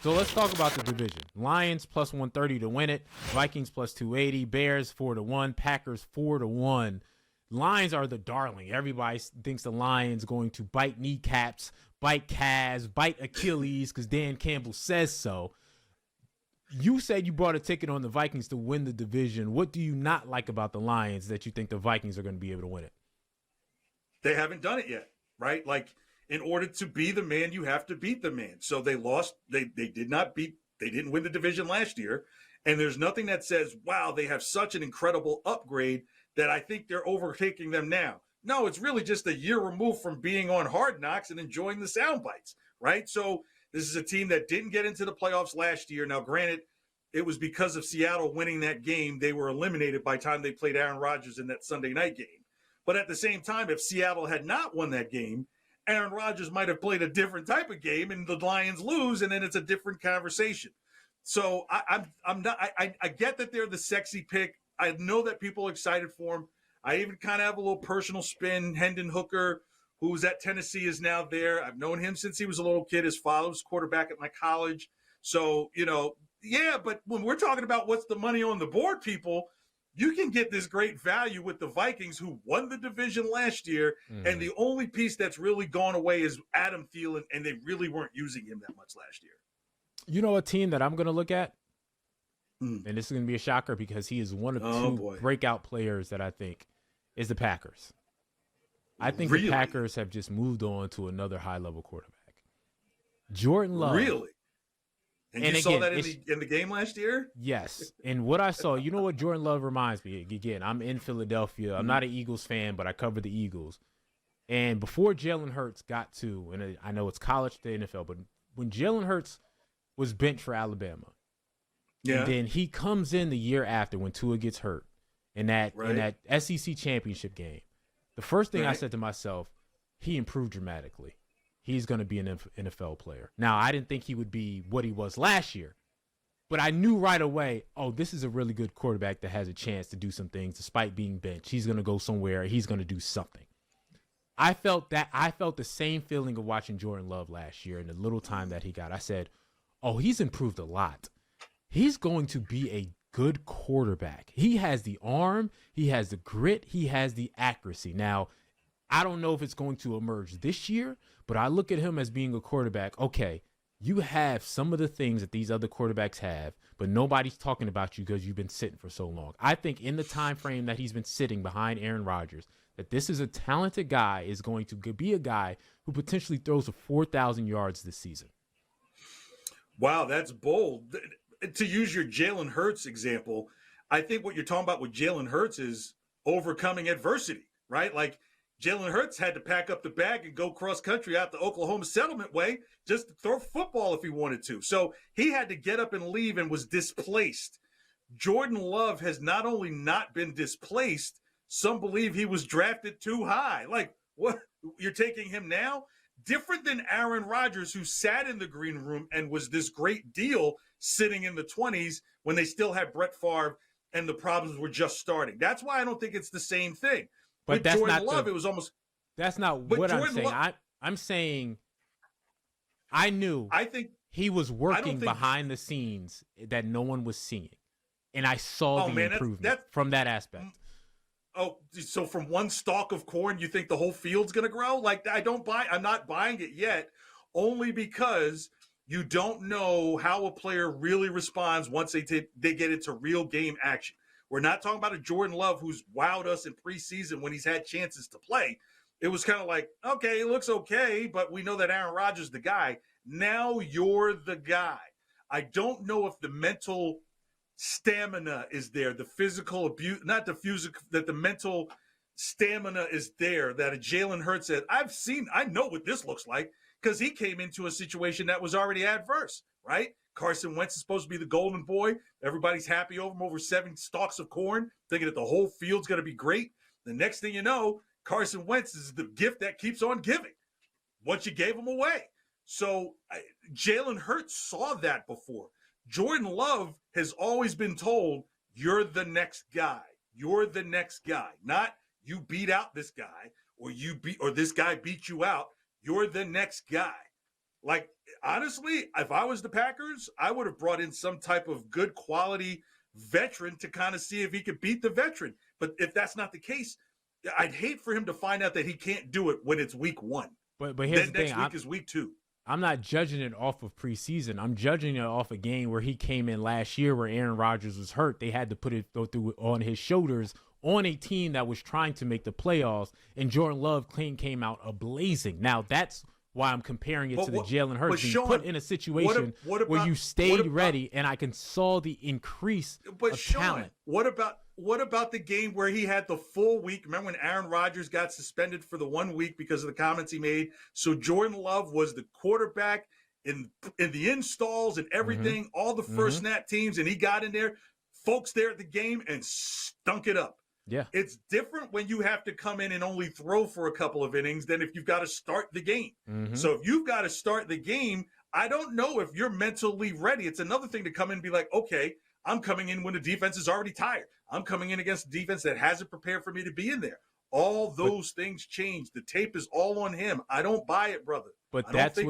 So let's talk about the division. Lions plus 130 to win it. Vikings plus 280. Bears 4-1. Packers 4-1. Lions are the darling. Everybody thinks the Lions going to bite kneecaps, bite calves, bite Achilles because Dan Campbell says so. You said you brought a ticket on the Vikings to win the division. What do you not like about the Lions that you think the Vikings are going to be able to win it? They haven't done it yet, right? Like, in order to be the man, you have to beat the man. So they lost. They didn't win the division last year. And there's nothing that says, wow, they have such an incredible upgrade that I think they're overtaking them now. No, it's really just a year removed from being on Hard Knocks and enjoying the sound bites, right? So this is a team that didn't get into the playoffs last year. Now, granted, it was because of Seattle winning that game. They were eliminated by the time they played Aaron Rodgers in that Sunday night game. But at the same time, if Seattle had not won that game, Aaron Rodgers might have played a different type of game and the Lions lose, and then it's a different conversation. So I get that they're the sexy pick. I know that people are excited for him. I even kind of have a little personal spin. Hendon Hooker, who's at Tennessee, is now there. I've known him since he was a little kid. His father was quarterback at my college. So, yeah, but when we're talking about what's the money on the board, people, you can get this great value with the Vikings, who won the division last year, and the only piece that's really gone away is Adam Thielen, and they really weren't using him that much last year. You know a team that I'm going to look at? And this is going to be a shocker because he is one of two breakout players that I think is the Packers. I think the Packers have just moved on to another high-level quarterback. Jordan Love. Really? And you saw that in the game last year? Yes. And what I saw, you know what Jordan Love reminds me? Again, I'm in Philadelphia. I'm not an Eagles fan, but I cover the Eagles. And before Jalen Hurts got to, and I know it's college to NFL, but when Jalen Hurts was benched for Alabama, and then he comes in the year after when Tua gets hurt in that SEC championship game. The first thing I said to myself, he improved dramatically. He's going to be an NFL player. Now, I didn't think he would be what he was last year, but I knew right away, this is a really good quarterback that has a chance to do some things despite being benched. He's going to go somewhere. He's going to do something. I felt the same feeling of watching Jordan Love last year in the little time that he got. I said, he's improved a lot. He's going to be a good quarterback. He has the arm, he has the grit, he has the accuracy. Now, I don't know if it's going to emerge this year, but I look at him as being a quarterback. Okay, you have some of the things that these other quarterbacks have, but nobody's talking about you because you've been sitting for so long. I think in the time frame that he's been sitting behind Aaron Rodgers, that this is a talented guy, is going to be a guy who potentially throws for 4,000 yards this season. Wow, that's bold. To use your Jalen Hurts example, I think what you're talking about with Jalen Hurts is overcoming adversity, right? Like, Jalen Hurts had to pack up the bag and go cross country out the Oklahoma Settlement way just to throw football if he wanted to. So he had to get up and leave and was displaced. Jordan Love has not only not been displaced, some believe he was drafted too high. Like, what? You're taking him now? Different than Aaron Rodgers, who sat in the green room and was this great deal sitting in the 20s when they still had Brett Favre and the problems were just starting. That's why I don't think it's the same thing. But that's Jordan not Love, it was almost. That's not what I'm saying. I'm saying I knew. I think he was working behind the scenes that no one was seeing, and I saw the improvement from that aspect. So from one stalk of corn, you think the whole field's going to grow? Like, I'm not buying it yet, only because you don't know how a player really responds once they get into real game action. We're not talking about a Jordan Love who's wowed us in preseason when he's had chances to play. It was kind of like, okay, it looks okay, but we know that Aaron Rodgers is the guy. Now you're the guy. I don't know if the mental stamina is there, the physical abuse, not the physical, that the mental stamina is there, that a Jalen Hurts said, I know what this looks like, because he came into a situation that was already adverse, right? Carson Wentz is supposed to be the golden boy. Everybody's happy over him, over 7 stalks of corn, thinking that the whole field's going to be great. The next thing you know, Carson Wentz is the gift that keeps on giving once you gave him away. So Jalen Hurts saw that before. Jordan Love has always been told, you're the next guy. You're the next guy. Not you beat out this guy or this guy beat you out. You're the next guy. Like, honestly, if I was the Packers, I would have brought in some type of good quality veteran to kind of see if he could beat the veteran. But if that's not the case, I'd hate for him to find out that he can't do it when it's week 1. But here's then the next thing, week is week 2. I'm not judging it off of preseason. I'm judging it off a game where he came in last year where Aaron Rodgers was hurt. They had to go through on his shoulders on a team that was trying to make the playoffs, and Jordan Love came out ablazing. Now, that's why I'm comparing it to the Jalen Hurts. Being put in a situation where you stayed ready, and I saw the increase of talent. What about the game where he had the full week? Remember when Aaron Rodgers got suspended for the 1 week because of the comments he made? So Jordan Love was the quarterback in the installs and everything, all the first snap teams, and he got in there, folks there at the game, and stunk it up. Yeah. It's different when you have to come in and only throw for a couple of innings than if you've got to start the game. So if you've got to start the game, I don't know if you're mentally ready. It's another thing to come in and be like, okay, I'm coming in when the defense is already tired. I'm coming in against a defense that hasn't prepared for me to be in there. All those things change. The tape is all on him. I don't buy it, brother. But that's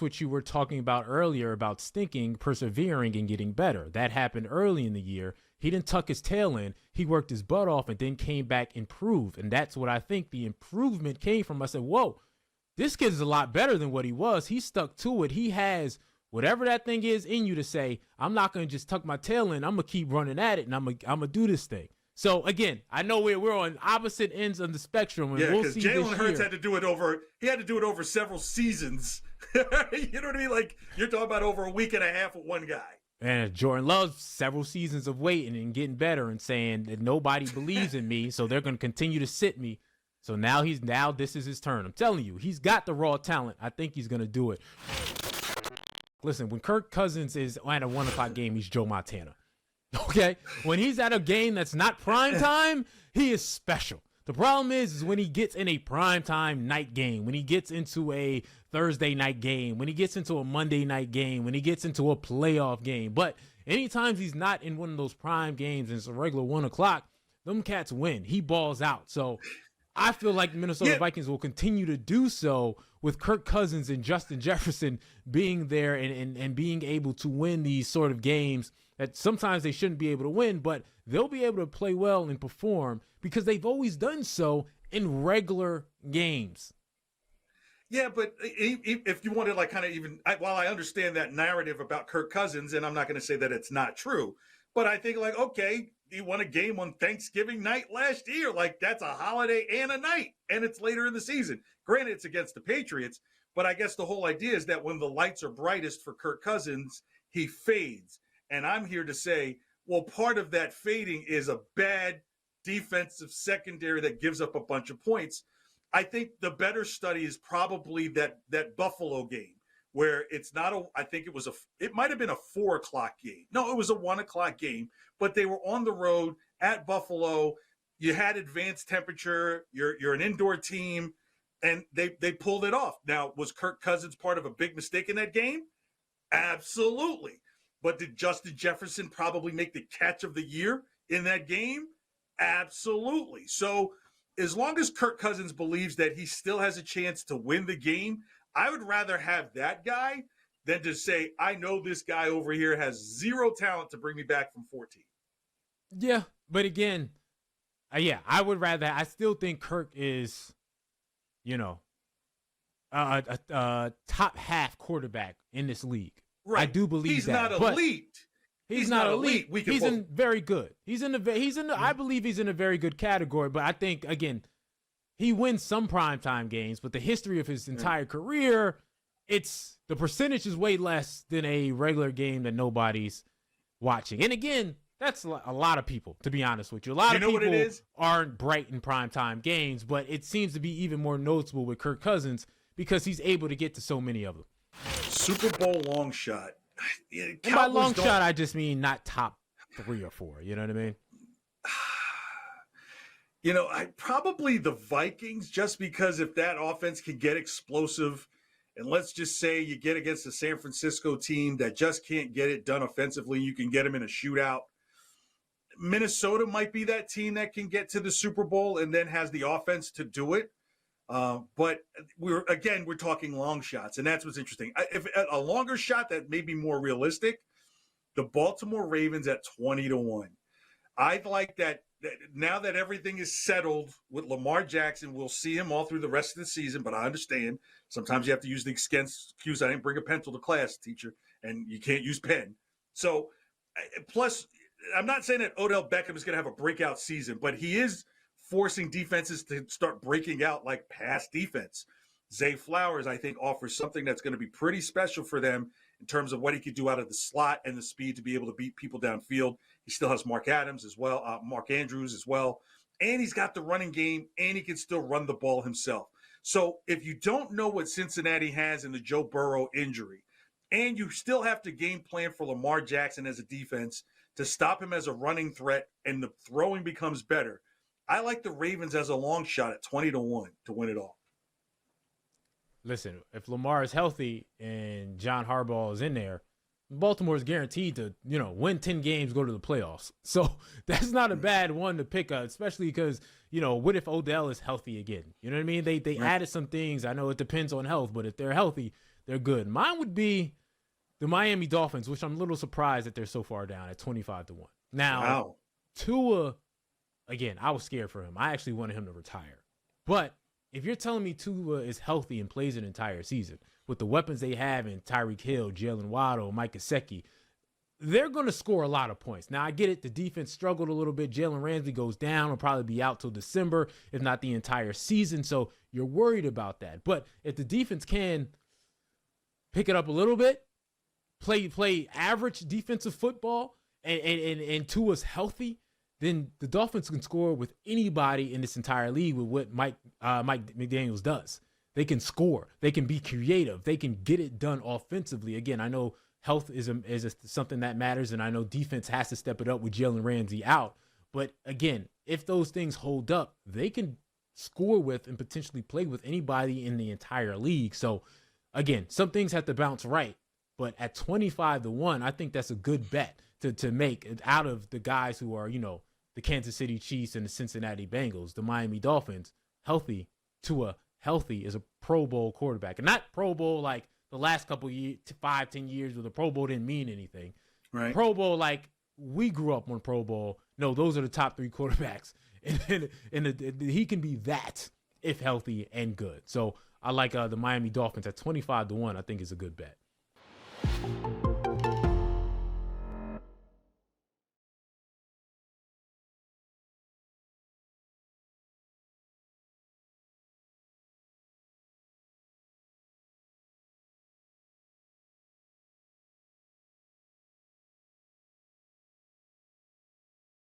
what you were talking about earlier about stinking, persevering, and getting better. That happened early in the year. He didn't tuck his tail in. He worked his butt off and then came back improved. And that's what I think the improvement came from. I said, whoa, this kid's a lot better than what he was. He stuck to it. He has whatever that thing is in you to say, I'm not going to just tuck my tail in. I'm going to keep running at it, and I'm going to do this thing. So, again, I know we're on opposite ends of the spectrum. And we'll see Jalen Hurts had to do it over several seasons. You know what I mean? Like, you're talking about over a week and a half with one guy. And Jordan loves several seasons of waiting and getting better and saying that nobody believes in me, so they're going to continue to sit me. So now this is his turn. I'm telling you, he's got the raw talent. I think he's going to do it. Listen, when Kirk Cousins is at a 1 o'clock game, he's Joe Montana. Okay? When he's at a game that's not prime time, he is special. The problem is when he gets in a primetime night game, when he gets into a Thursday night game, when he gets into a Monday night game, when he gets into a playoff game. But anytime he's not in one of those prime games and it's a regular 1 o'clock, them cats win. He balls out. So I feel like Minnesota Vikings will continue to do so with Kirk Cousins and Justin Jefferson being there and being able to win these sort of games that sometimes they shouldn't be able to win, but they'll be able to play well and perform because they've always done so in regular games. Yeah, but if you want to like kind of while I understand that narrative about Kirk Cousins, and I'm not going to say that it's not true, but I think like, okay, he won a game on Thanksgiving night last year. Like that's a holiday and a night, and it's later in the season. Granted, it's against the Patriots, but I guess the whole idea is that when the lights are brightest for Kirk Cousins, he fades. And I'm here to say, well, part of that fading is a bad defensive secondary that gives up a bunch of points. I think the better study is probably that Buffalo game where it's not it might have been a 4 o'clock game. No, it was a 1 o'clock game, but they were on the road at Buffalo. You had advanced temperature. You're an indoor team, and they pulled it off. Now, was Kirk Cousins part of a big mistake in that game? Absolutely. But did Justin Jefferson probably make the catch of the year in that game? Absolutely. So as long as Kirk Cousins believes that he still has a chance to win the game, I would rather have that guy than to say, I know this guy over here has zero talent to bring me back from 14. Yeah, but again, I would rather. I still think Kirk is, a top half quarterback in this league. Right. I do believe he's that. Not elite. He's not elite. He's very good. I believe he's in a very good category, but I think again, he wins some primetime games, but the history of his entire career, the percentage is way less than a regular game that nobody's watching. And again, that's a lot of people, to be honest with you. A lot of people aren't bright in primetime games, but it seems to be even more noticeable with Kirk Cousins because he's able to get to so many of them. Super Bowl long shot. And by long shot, I just mean not top 3 or 4. You know what I mean? I probably the Vikings, just because if that offense can get explosive, and let's just say you get against a San Francisco team that just can't get it done offensively, you can get them in a shootout. Minnesota might be that team that can get to the Super Bowl and then has the offense to do it. But we're talking long shots, and that's what's interesting. If a longer shot that may be more realistic, the Baltimore Ravens at 20-1. I'd like that now that everything is settled with Lamar Jackson. We'll see him all through the rest of the season, but I understand sometimes you have to use the excuse, I didn't bring a pencil to class, teacher, and you can't use pen. So, plus, I'm not saying that Odell Beckham is going to have a breakout season, but he is forcing defenses to start breaking out like pass defense. Zay Flowers, I think, offers something that's going to be pretty special for them in terms of what he could do out of the slot and the speed to be able to beat people downfield. He still has Mark Andrews as well. And he's got the running game, and he can still run the ball himself. So if you don't know what Cincinnati has in the Joe Burrow injury, and you still have to game plan for Lamar Jackson as a defense to stop him as a running threat, and the throwing becomes better, I like the Ravens as a long shot at 20-1 to win it all. Listen, if Lamar is healthy and John Harbaugh is in there, Baltimore is guaranteed to, win 10 games, go to the playoffs. So that's not a bad one to pick up, especially because, what if Odell is healthy again? You know what I mean? They added some things. I know it depends on health, but if they're healthy, they're good. Mine would be the Miami Dolphins, which I'm a little surprised that they're so far down at 25-1. Now, wow. Tua, again, I was scared for him. I actually wanted him to retire. But if you're telling me Tua is healthy and plays an entire season with the weapons they have in Tyreek Hill, Jalen Waddle, Mike Gesicki, they're going to score a lot of points. Now, I get it. The defense struggled a little bit. Jalen Ramsey goes down. Will probably be out till December, if not the entire season. So you're worried about that. But if the defense can pick it up a little bit, play average defensive football, and Tua's healthy, then the Dolphins can score with anybody in this entire league with what Mike McDaniels does. They can score. They can be creative. They can get it done offensively. Again, I know health is something that matters, and I know defense has to step it up with Jalen Ramsey out. But again, if those things hold up, they can score with and potentially play with anybody in the entire league. So again, some things have to bounce right. But at 25-1, I think that's a good bet to make out of the guys who are, the Kansas City Chiefs and the Cincinnati Bengals, the Miami Dolphins. Tua healthy is a Pro Bowl quarterback. And not Pro Bowl like the last couple years, 5-10 years where the Pro Bowl didn't mean anything. Right. Pro Bowl like we grew up on Pro Bowl. No, those are the top 3 quarterbacks. And he can be that if healthy and good. So I like the Miami Dolphins at 25-1, I think is a good bet.